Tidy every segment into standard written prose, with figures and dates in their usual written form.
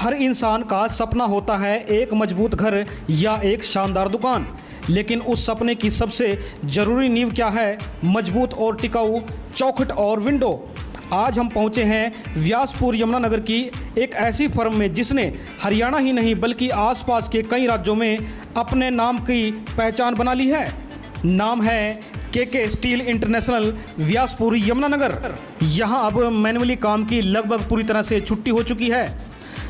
हर इंसान का सपना होता है एक मजबूत घर या एक शानदार दुकान, लेकिन उस सपने की सबसे ज़रूरी नींव क्या है? मजबूत और टिकाऊ चौखट और विंडो। आज हम पहुंचे हैं व्यासपुर यमुनानगर की एक ऐसी फर्म में जिसने हरियाणा ही नहीं बल्कि आसपास के कई राज्यों में अपने नाम की पहचान बना ली है। नाम है के स्टील इंटरनेशनल व्यासपुर यमुनानगर। यहां अब मैनुअली काम की लगभग पूरी तरह से छुट्टी हो चुकी है।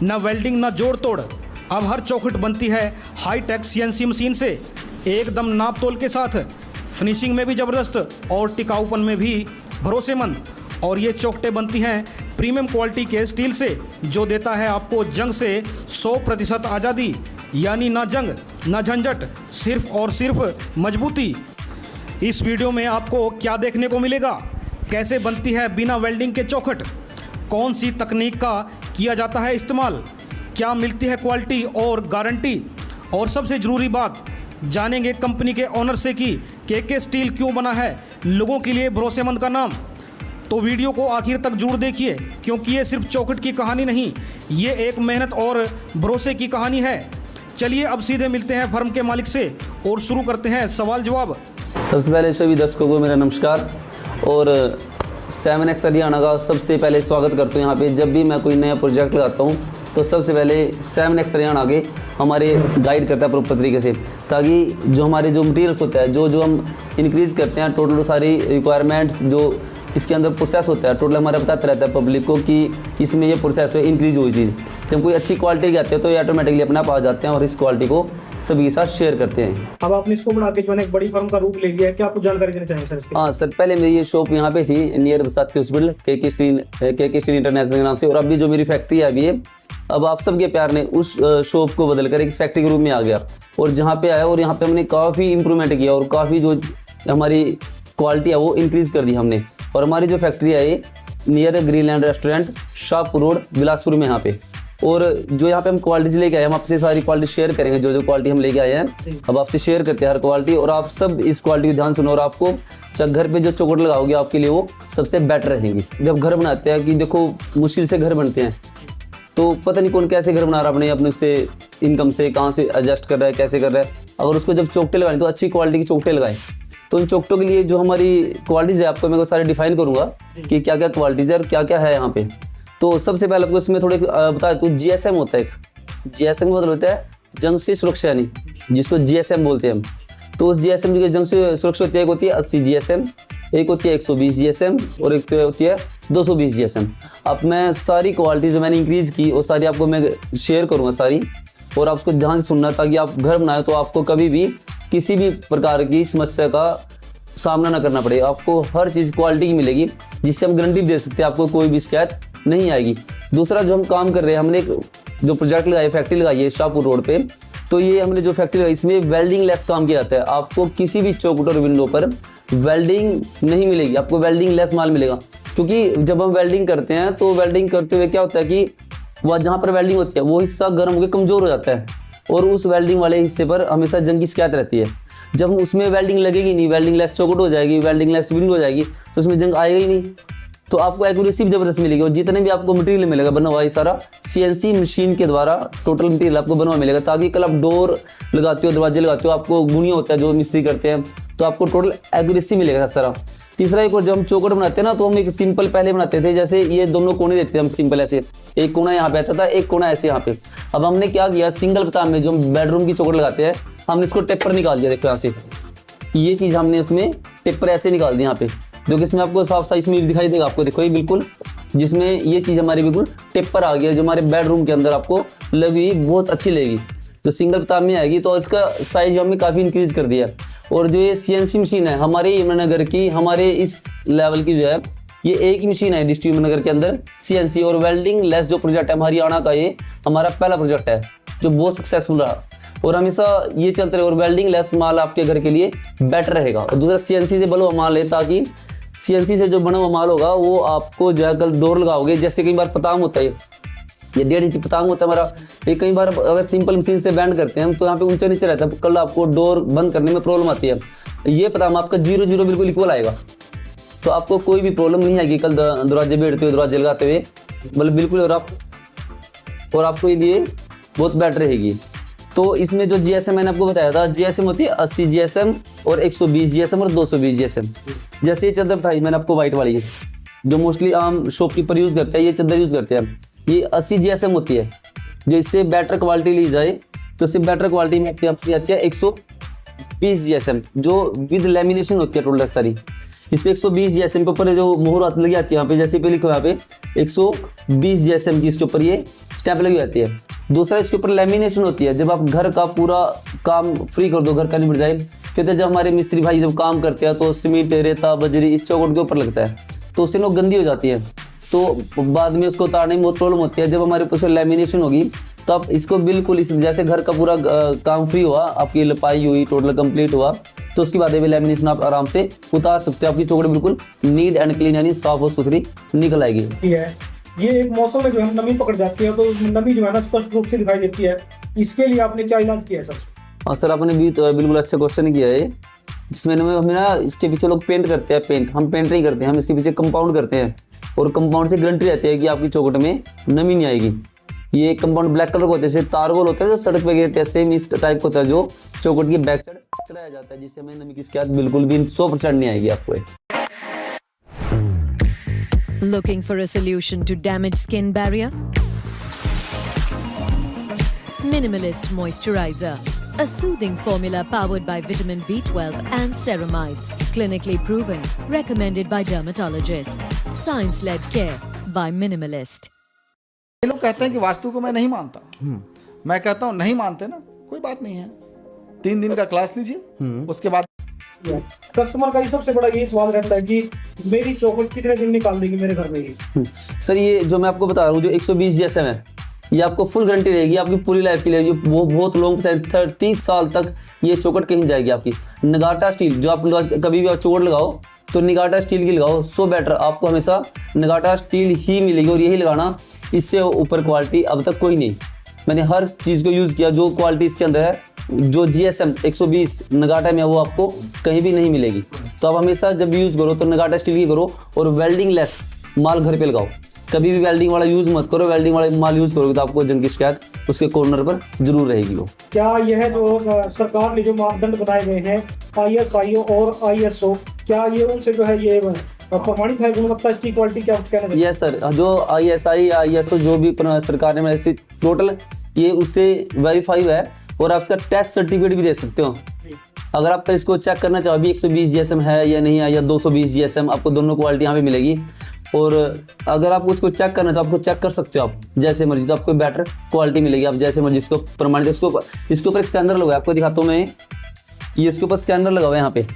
न वेल्डिंग न जोड़ तोड़, अब हर चौखट बनती है हाईटेक सीएनसी मशीन से, एकदम नाप तोल के साथ। फिनिशिंग में भी ज़बरदस्त और टिकाऊपन में भी भरोसेमंद। और ये चौखटें बनती हैं प्रीमियम क्वालिटी के स्टील से, जो देता है आपको जंग से 100% आज़ादी। यानी ना जंग ना झंझट, सिर्फ और सिर्फ मजबूती। इस वीडियो में आपको क्या देखने को मिलेगा? कैसे बनती है बिना वेल्डिंग के चौखट? कौन सी तकनीक का किया जाता है इस्तेमाल? क्या मिलती है क्वालिटी और गारंटी? और सबसे ज़रूरी बात, जानेंगे कंपनी के ओनर से कि के स्टील क्यों बना है लोगों के लिए भरोसेमंद का नाम। तो वीडियो को आखिर तक जरूर देखिए, क्योंकि ये सिर्फ चौखट की कहानी नहीं, ये एक मेहनत और भरोसे की कहानी है। चलिए अब सीधे मिलते हैं फर्म के मालिक से और शुरू करते हैं सवाल जवाब। सबसे पहले सभी दर्शकों को मेरा नमस्कार और 7X हरियाणा का सबसे पहले स्वागत करता हूँ। यहाँ पे जब भी मैं कोई नया प्रोजेक्ट लगाता हूँ तो सबसे पहले 7X हरियाणा के हमारे गाइड करता है प्रॉपर तरीके से, ताकि जो हमारे जो मटीरियल्स होता है, जो हम इंक्रीज़ करते हैं, टोटल सारी रिक्वायरमेंट्स जो इसके अंदर प्रोसेस होता है, टोटल हमारा बताता रहता है पब्लिक को कि इसमें ये प्रोसेस है, इंक्रीज हुई चीज़। जब कोई अच्छी क्वालिटी की आती है तो ये ऑटोमेटिकली अपने आप आ जाते हैं और इस क्वालिटी को सभी के साथ शेयर करते हैं। अब आपने इसको बना के जो है एक बड़ी फर्म का रूप ले लिया है, क्या आपको जानकारी देना चाहेंगे सर इसके? हाँ सर, पहले मेरी ये शॉप यहाँ पे थी नियर बसाती हॉस्पिटल के स्टील इंटरनेशनल के नाम से, और अभी जो मेरी फैक्ट्री है अभी है, अब आप सबके प्यार ने उस शॉप को बदल कर एक फैक्ट्री के रूप में आ गया और जहाँ पे आया और यहाँ पे हमने काफ़ी इंप्रूवमेंट किया और काफ़ी जो हमारी क्वालिटी है वो इंक्रीज़ कर दी हमने। और हमारी जो फैक्ट्री है ये near Greenland restaurant, Shahpur road, Bilaspur में यहाँ पे। और जो यहाँ पे हम क्वालिटीज लेके आए, हम आपसे सारी क्वालिटी शेयर करेंगे, जो क्वालिटी हम लेके आए हैं अब आपसे शेयर करते हैं हर क्वालिटी। और आप सब इस क्वालिटी को ध्यान सुनो और आपको घर पे जो चौखट लगाओगे आपके लिए वो सबसे बेटर रहेंगी। जब घर बनाते हैं कि देखो मुश्किल से घर बनते हैं तो पता नहीं कौन कैसे घर बना रहा अपने उससे इनकम से, कहाँ से एडजस्ट कर रहा है, कैसे कर रहा है। अगर उसको जब चौखटें लगानी तो अच्छी क्वालिटी की चौखटें लगाएं। तो उन चौखटों के लिए जो हमारी क्वालिटीज़ है आपको मैं सारे डिफाइन करूंगा कि क्या क्या क्वालिटीज़ है और क्या क्या है यहाँ पे। तो सबसे पहले आपको इसमें थोड़े बता दूँ, GSM होता है एक। GSM का मतलब होता है जंग से सुरक्षा, यानी जिसको GSM बोलते हैं हम। तो उस GSM की जंग से सुरक्षा होती है, एक होती है 80 GSM, एक होती है 120 GSM और एक होती है 220 GSM। अब मैं सारी क्वालिटी जो मैंने इंक्रीज़ की वो सारी आपको मैं शेयर करूँगा सारी, और आप उसको ध्यान से सुनना ताकि आप घर बनाए तो आपको कभी भी किसी भी प्रकार की समस्या का सामना ना करना पड़े। आपको हर चीज़ क्वालिटी की मिलेगी, जिससे हम गारंटी दे सकते हैं आपको कोई भी शिकायत नहीं आएगी। दूसरा जो हम काम कर रहे हैं, हमने एक जो प्रोजेक्ट लगाया, फैक्ट्री लगाई है शाहपुर रोड पे, तो ये हमने जो फैक्ट्री लगाई इसमें वेल्डिंग लेस काम किया जाता है। आपको किसी भी चौखट और विंडो पर वेल्डिंग नहीं मिलेगी, आपको वेल्डिंग लेस माल मिलेगा। क्योंकि जब हम वेल्डिंग करते हैं तो वेल्डिंग करते हुए क्या होता है कि वह जहाँ पर वेल्डिंग होती है वो हिस्सा गर्म होकर कमज़ोर हो जाता है और उस वेल्डिंग वाले हिस्से पर हमेशा जंग की शिकायत रहती है। जब उसमें वेल्डिंग लगेगी नहीं, वेल्डिंग लेस चौखट हो जाएगी, वेल्डिंग लेस विंडो हो जाएगी, तो उसमें जंग आएगा ही नहीं। तो आपको एक्यूरेसी भी जबरदस्त मिलेगी और जितने भी आपको मटेरियल मिलेगा बना हुआ ये सारा CNC मशीन के द्वारा टोटल मटेरियल आपको बना हुआ मिलेगा, ताकि कल आप डोर लगाते हो, दरवाजे लगाते हो, आपको गुणिया होता है जो मिस्त्री करते हैं, तो आपको टोटल एक्यूरेसी मिलेगा सारा। तीसरा एक और, जब हम चौखट बनाते हैं ना तो हम एक सिंपल पहले बनाते थे, जैसे ये दोनों कोने देते थे हम सिंपल ऐसे, एक कोना यहाँ पे आता था, एक कोना ऐसे यहाँ पे। अब हमने क्या किया, सिंगल पताम में जो हम बेडरूम की चौखट लगाते हैं, हमने इसको टेपर निकाल दिया। देखो यहाँ से ये चीज़ हमने उसमें टेपर ऐसे निकाल दी यहाँ पे, जो कि इसमें आपको साफ साइज में दिखाई देगा आपको। देखो ये बिल्कुल, जिसमें ये चीज़ हमारी बिल्कुल टेपर आ गया, जो हमारे बेडरूम के अंदर आपको लगी बहुत अच्छी लगेगी। तो सिंगल पताम में आएगी तो इसका साइज हमने काफ़ी इंक्रीज़ कर दिया। और जो ये CNC मशीन है हमारे यमुनानगर की, हमारे इस लेवल की जो है, ये एक ही मशीन है डिस्ट्रिक्ट यमुनानगर के अंदर CNC और वेल्डिंग लेस जो प्रोजेक्ट है हरियाणा का, ये हमारा पहला प्रोजेक्ट है जो बहुत सक्सेसफुल रहा और हमेशा ये चलते रहे। और वेल्डिंग लेस माल आपके घर के लिए बेटर रहेगा। और दूसरा CNC से बना हुआ माल है, ताकि CNC से जो बना हुआ माल होगा वो आपको जो है कल डोर लगाओगे, जैसे कई बार पतांग होता है, ये 1.5 इंच पतांग होता है हमारा, ये कई बार अगर सिंपल मशीन से बैंड करते हैं हम तो यहाँ पे ऊंचा नीचे रहता है, कल आपको डोर बंद करने में प्रॉब्लम आती है। ये पतांग आपका 0-0 बिल्कुल इक्वल आएगा, तो आपको कोई भी प्रॉब्लम नहीं आएगी कल दरवाजे बैठते हुए, दरवाजे लगाते हुए, मतलब बिल्कुल। और आप और आपको ये लिए बहुत बेटर रहेगी। तो इसमें जो जीएसएम मैंने आपको बताया था, जीएसएम होती है 80 जीएसएम और 120 जीएसएम और 220 जीएसएम। जैसे ये चादर बताई मैंने आपको व्हाइट वाली, जो मोस्टली आम शॉपकीपर यूज करते हैं, ये चादर यूज करते हैं, ये 80 जीएसएम होती है। जो इससे बेटर क्वालिटी ली जाए तो इससे बेटर क्वालिटी में आपकी आती है 120 जीएसएम, जो विद लेमिनेशन होती है टोटल सारी। इस पे 120 जीएसएम के ऊपर जो मोहर हाथ लगी आती है यहाँ पे, जैसे पे लिखो यहाँ पे 120 जीएसएम की इसके ऊपर ये स्टैंप लगी आती है। दूसरा इसके ऊपर लेमिनेशन होती है। जब आप घर का पूरा काम फ्री कर दो, घर का निपट जाए, कहते हैं जब हमारे मिस्त्री भाई जब काम करते हैं तो सीमेंट, रेता, बजरी इस चौखट के ऊपर लगता है, तो उससे वो गंदी हो जाती है, तो बाद में उसको उतारने में बहुत प्रॉब्लम होती है। जब हमारे ऊपर लेमिनेशन होगी तो आप इसको बिल्कुल इस जैसे घर का पूरा काम फ्री हुआ, आपकी लिपाई हुई, टोटल कंप्लीट हुआ, तो उसके बाद ये लेमिनेशन आप आराम से उतार सकते हो। आपकी चौखट बिल्कुल नीट एंड क्लीन यानी साफ और सुथरी निकल आएगी। ये एक मौसम में जो है नमी पकड़ जाती है, तो नमी जो है ना स्पष्ट रूप से दिखाई देती है। इसके लिए आपने क्या इलाज किया है सर? हाँ सर, आपने भी तो बिल्कुल अच्छा क्वेश्चन किया है। जिसमें हमें ना इसके पीछे लोग पेंट करते हैं, पेंट हम पेंट नहीं करते, हम इसके पीछे कंपाउंड करते हैं, और कंपाउंड से गारंटी रहती है कि आपकी चौखट में नमी नहीं आएगी। ये कंपाउंड ब्लैक कलर का होता है, जैसे तारगोल होता है जो सड़क पे गिरते हैं, सेम इस टाइप का होता है जो चौखट की बैक साइड चलाया जाता है, जिससे हमें नमी की शिकायत बिल्कुल भी 100% नहीं आएगी आपको। Looking for a solution to damaged skin barrier? Minimalist Moisturizer, a soothing formula powered by vitamin B12 and ceramides, clinically proven, recommended by dermatologist. Science-led care by Minimalist. ये लोग कहते हैं कि वास्तु को मैं नहीं मानता, मैं कहता हूँ नहीं मानते ना, कोई बात नहीं है, 3 दिन का क्लास लीजिए, उसके बाद कस्टमर का ही सबसे बड़ा ये सवाल रहता है कि मेरी चौखट कितने दिन निकाल देगी मेरे घर में ही। सर ये जो मैं आपको बता रहा हूँ जो 120 जीएसएम है, ये आपको फुल गारंटी रहेगी आपकी पूरी लाइफ के लिए। वो बहुत लॉन्ग 30 साल तक ये चौखट कहीं जाएगी आपकी। नगाटा स्टील, जो आप कभी भी आप चौखट लगाओ तो निगाटा स्टील की लगाओ, सो बेटर आपको हमेशा नगाटा स्टील ही मिलेगी, और यही लगाना, इससे ऊपर क्वालिटी अब तक कोई नहीं। मैंने हर चीज़ को यूज़ किया, जो क्वालिटी इसके अंदर है, जो जीएसएम 120 नगाटा में वो आपको कहीं भी नहीं मिलेगी। तो आप हमेशा जब यूज़ करो तो नगाटा स्टील की करो, और वेल्डिंग लेस माल घर पे लगाओ। कभी भी वेल्डिंग वाला यूज़ मत करो, वेल्डिंग वाला माल यूज़ करोगे तो आपको जंग की शिकायत उसके कॉर्नर पर जरूर रहेगी। वो क्या यह जो सरकार ने जो मापदंड बनाए गए हैं ISIO और ISO, क्या ये उनसे जो है ये प्रमाणित है गुणवत्ता, इसकी क्वालिटी क्या कुछ कहना चाहिए? यस सर, जो ISI ISO जो भी सरकार ने ऐसी टोटल ये उससे वेरीफाई है, और आप इसका टेस्ट सर्टिफिकेट भी दे सकते हो। अगर आप इसको चेक करना चाहो भी 120 जीएसएम है या नहीं है, या 220 जीएसएम, आपको दोनों क्वालिटी यहाँ पे मिलेगी। और अगर आप उसको चेक करना तो आपको चेक कर सकते हो आप जैसे मर्जी, तो आपको बेटर क्वालिटी मिलेगी। आप जैसे मर्जी इसको प्रमाणित, इसके ऊपर एक स्कैनर लगा है, आपको दिखाता हूँ मैं, ये इसके ऊपर स्कैनर लगा हुआ है यहाँ पे,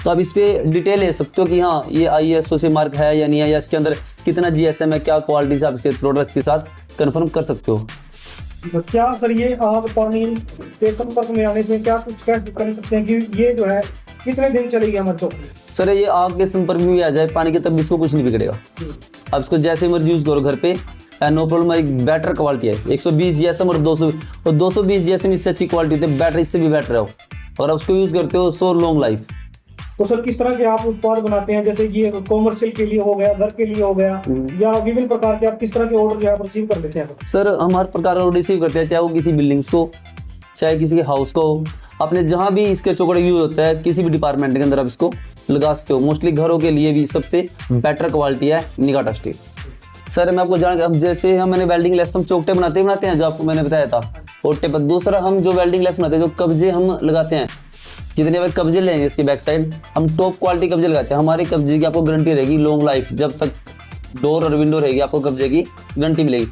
तो आप इस पर डिटेल ले सकते हो कि हाँ ये ISO से मार्क है या नहीं है, या इसके अंदर कितना जीएसएम है, क्या क्वालिटी से आप इसे प्रोडक्ट्स के साथ कन्फर्म कर सकते हो। क्या सर ये आग पानी के संपर्क में आने से क्या कुछ कह सकते हैं कि ये जो है कितने दिन चलेगी हमारी चौखट? सर ये आग के संपर्क में भी आ जाए पानी के, तब इसको कुछ नहीं बिगड़ेगा। आप इसको जैसे मर्जी यूज करो घर पे, नो प्रॉब्लम। एक बेटर क्वालिटी है, 120 जीएसएम और 220 जीएसएम इससे अच्छी क्वालिटी होती है, बेटर इससे भी बेटर है, और आप उसको यूज करते हो सो लॉन्ग लाइफ। तो सर किस तरह के आप उत्पाद बनाते हैं, जैसे ये कॉमर्शियल के लिए हो गया, घर के लिए हो गया, या विभिन्न प्रकार के आप किस तरह के ऑर्डर जो है रिसीव कर लेते हैं? सर हम हर प्रकार का ऑर्डर रिसीव करते हैं, चाहे वो किसी बिल्डिंग्स को, चाहे किसी के हाउस को, अपने जहाँ भी इसके चौखट यूज होता है किसी भी डिपार्टमेंट के अंदर आप इसको लगा सकते हो। मोस्टली घरों के लिए भी सबसे बेटर क्वालिटी है निगाटा स्टील। सर मैं आपको जान, अब जैसे मैंने वेल्डिंग लेस हम चौकटे बनाते हैं जो आपको मैंने बताया था ओटे पर। दूसरा हम जो वेल्डिंग लेस बनाते हैं, जो कब्जे हम लगाते हैं, जितने बार कब्जे लेंगे इसकी बैक साइड, हम टॉप क्वालिटी कब्जे लगाते हैं। हमारे कब्जे की आपको गारंटी रहेगी लॉन्ग लाइफ, जब तक डोर और विंडो रहेगी आपको कब्जे की गारंटी मिलेगी।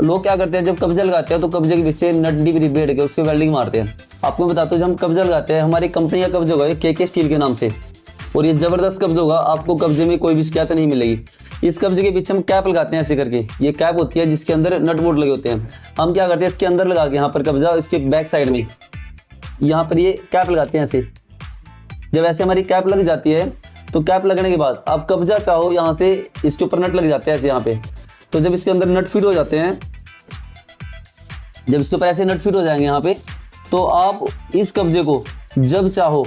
लोग क्या करते हैं, जब कब्जा लगाते हैं तो कब्जे के पीछे नट डी बैठ के उसके वेल्डिंग मारते हैं। आपको बताता हूँ, जब हम कब्जा लगाते हैं, हमारी कंपनी का कब्जा होगा KK स्टील के नाम से, और ये जबरदस्त कब्जा होगा, आपको कब्जे में कोई भी शिकायत नहीं मिलेगी। इस कब्जे के पीछे हम कैप लगाते हैं ऐसे करके, ये कैप होती है जिसके अंदर नट बोल्ट लगे होते हैं। हम क्या करते हैं, इसके अंदर लगा के यहाँ पर कब्जा, इसके बैक साइड में यहाँ पर ये कैप लगाते हैं ऐसे। जब ऐसे हमारी कैप लग जाती है तो कैप लगने के बाद आप कब्जा चाहो, यहाँ से इसके ऊपर नट लग जाते हैं ऐसे यहाँ पे। तो जब इसके अंदर नट फिट हो जाते हैं, जब इसके ऊपर ऐसे नट फिट हो जाएंगे यहाँ पे, तो आप इस कब्जे को जब चाहो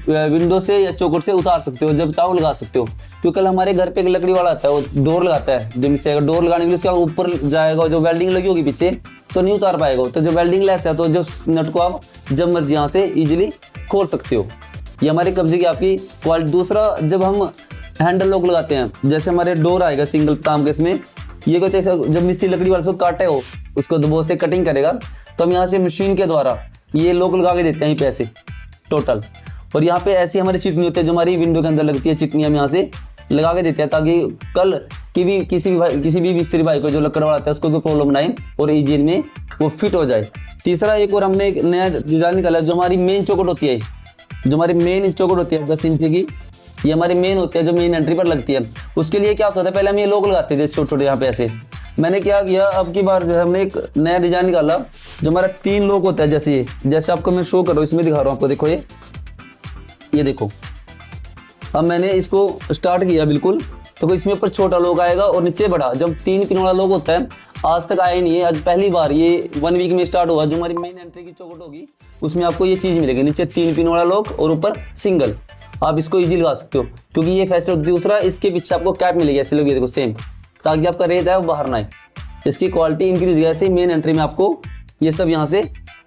विंडो से या चौखट से उतार सकते हो, जब चाहो लगा सकते हो। क्योंकि कल हमारे घर पे एक लकड़ी वाला आता है, वो डोर लगाता है, जो मिस्त्री अगर डोर लगाने के लिए उसका ऊपर जाएगा, जो वेल्डिंग लगी होगी पीछे तो नहीं उतार पाएगा। तो जो वेल्डिंग लेस है तो जो नट को आप जब मर्जी यहाँ से इजीली खोल सकते हो। ये हमारे कब्जे की आपकी क्वालिटी। दूसरा, जब हम हैंडल लॉक लगाते हैं, जैसे हमारे डोर आएगा सिंगल काम के, इसमें ये कहते हैं जब मिस्त्री लकड़ी वाले को काटे हो, उसको दबो से कटिंग करेगा, तो हम यहाँ से मशीन के द्वारा ये लॉक लगा के देते हैं पैसे टोटल। और यहाँ पे ऐसी हमारी चिटनी होती है जो हमारी विंडो के अंदर लगती है, चिटनी हम यहाँ से लगा के देते हैं ताकि कल किसी भी मिस्त्री भाई को जो लकड़ वाला आता है उसको कोई प्रॉब्लम ना आए और इजी में वो फिट हो जाए। तीसरा, एक और हमने एक नया डिजाइन निकाला जो हमारी मेन चौकट होती है, जो हमारी मेन चौकट होती है 10 इंच की, ये हमारी मेन होती है जो मेन एंट्री पर लगती है। उसके लिए क्या होता था, पहले हम ये लॉक लगाते थे छोटे छोटे यहाँ पे ऐसे। मैंने क्या किया, अब की बार जो है हमने एक नया डिजाइन निकाला जो हमारा 3 लॉक होता है, जैसे आपको मैं शो कर रहा हूँ, इसमें दिखा रहा हूँ आपको, देखो ये देखो। अब मैंने इसको स्टार्ट किया बिल्कुल, तो इसमें ऊपर छोटा लॉक आएगा और नीचे बड़ा। जब 3 पिन वाला लॉक होता है, आज तक आया नहीं है, आज पहली बार ये 1 वीक में स्टार्ट हुआ। जो हमारी मेन एंट्री की चौकट होगी उसमें आपको ये चीज़ मिलेगी, नीचे 3 पिन वाला लॉक और ऊपर सिंगल। आप इसको इजी लगा सकते हो क्योंकि ये फैसिलिटी। दूसरा, इसके पीछे आपको कैप मिलेगी ऐसे लगी, देखो सेम, ताकि आपका रेत है वो बाहर ना आए। इसकी क्वालिटी इंक्रीज जैसे मेन एंट्री में आपको ये सब यहाँ से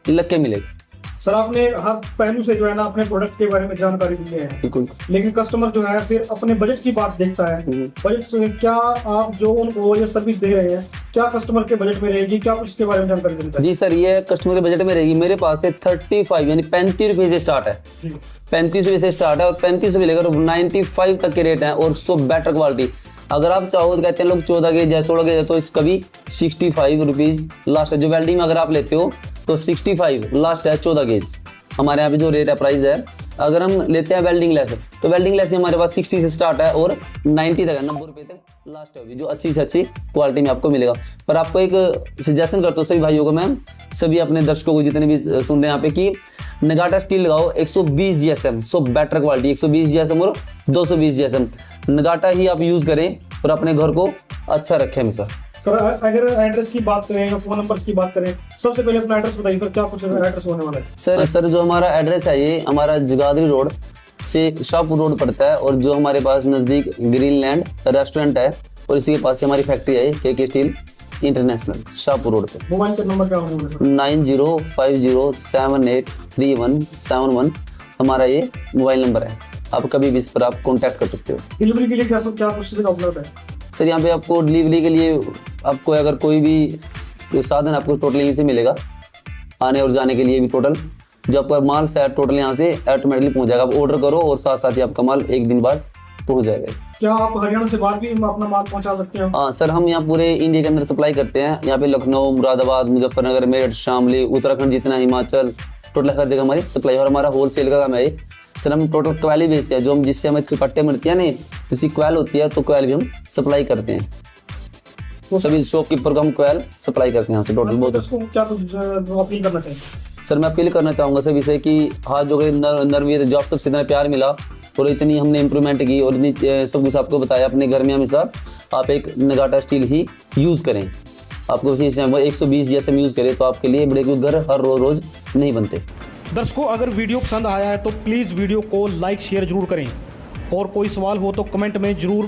लग के मिलेगा। सर आपने हर पहलू से जो है ना अपने प्रोडक्ट के बारे में जानकारी दी है, बिल्कुल। लेकिन कस्टमर जो है फिर अपने बजट की बात देखता है। बजट से क्या आप जो उनको ये सर्विस दे रहे हैं, क्या कस्टमर के बजट में रहेगी, क्या कुछ इसके बारे में जानकारी देना चाहिए? जी सर, ये कस्टमर के बजट में रहेगी। मेरे पास से 35 यानी 35 रुपये से स्टार्ट है, 35 रुपये से स्टार्ट है और 35 रुपये लेकर 95 तक के रेट है और सो बेटर क्वालिटी। अगर आप चाहो तो कहते हैं लोग 14 गेज या 16 गेज, तो इसका भी 65 रुपीज़ लास्ट है। जो वेल्डिंग में अगर आप लेते हो तो 65 लास्ट है 14 गेज हमारे यहाँ पे जो रेट है, प्राइस है। अगर हम लेते हैं वेल्डिंग लेस, तो वेल्डिंग लेस हमारे पास 60 से स्टार्ट है और 90 तक है, 90 रुपये तक लास्ट है, जो अच्छी से अच्छी क्वालिटी में आपको मिलेगा। पर आपको एक सजेशन करता हूँ सभी भाइयों को, मैं सभी अपने दर्शकों को जितने भी सुन रहे हैं यहाँ पे, कि नगाटा स्टील लगाओ 120 GSM, so better quality 120 GSM और 220 GSM नगाटा ही आप यूज़ करें और अपने घर को अच्छा रखें हमेशा। सर अगर एड्रेस की बात करें या फोन नंबर्स की बात करें, सबसे पहले अपना एड्रेस बताइए सर, क्या कुछ एड्रेस होने वाला है? सर जो हमारा एड्रेस है ये हमारा जगाधरी रोड से शाहपुर रोड पड़ता है और जो हमारे पास नज़दीक ग्रीनलैंड रेस्टोरेंट है और इसी के पास हमारी फैक्ट्री है KK steel international, Shahpur road पे। मोबाइल का नंबर क्या होगा सर? 9050783171 हमारा ये मोबाइल नंबर है। आप कभी भी इस पर आप कॉन्टैक्ट कर सकते हो। डिलीवरी के लिए क्या कुछ सुविधा उपलब्ध है? सर यहाँ पे आपको डिलीवरी के लिए आपको अगर कोई भी साधन आपको टोटल यहीं से मिलेगा, आने और जाने के लिए भी टोटल जो आपका माल से टोटल यहाँ से ऑटोमेटिकली पहुँच जाएगा। आप ऑर्डर करो और साथ साथ ही आपका माल 1 दिन बाद पहुँच जाएगा। क्या आप हरियाणा से बाहर भी अपना माल पहुँचा सकते हैं? हाँ सर, हम यहाँ पूरे इंडिया के अंदर सप्लाई करते हैं। यहाँ पे लखनऊ, मुरादाबाद, मुजफ्फरनगर, मेरठ, शामली, उत्तराखंड जितना, हिमाचल, टोटल हर जगह हमारी सप्लाई। और हमारा होलसेल का काम है सर, हम टोटल क्वाली बेचते हैं, जो हम जिससे हमें पट्टे मिलती है ना, किसी क्वाल होती है तो क्वाल भी हम सप्लाई करते हैं। सभी शॉपकीपर को हम क्वाल सप्लाई करते हैं यहाँ से टोटल। बहुत क्या अपील करना चाहिए? सर मैं अपील करना चाहूँगा सभी से कि हाथ जो नरवी जॉब सबसे इतना प्यार मिला और इतनी हमने इम्प्रूवमेंट की और इतनी सब कुछ आपको बताया अपने घर में, हमेशा आप एक नगाटा स्टील ही यूज़ करें। आपको 120 GSM यूज़ करें तो आपके लिए बड़े घर हर रोज़ नहीं बनते। दर्शकों, अगर वीडियो पसंद आया है तो प्लीज़ वीडियो को लाइक शेयर जरूर करें और कोई सवाल हो तो कमेंट में जरूर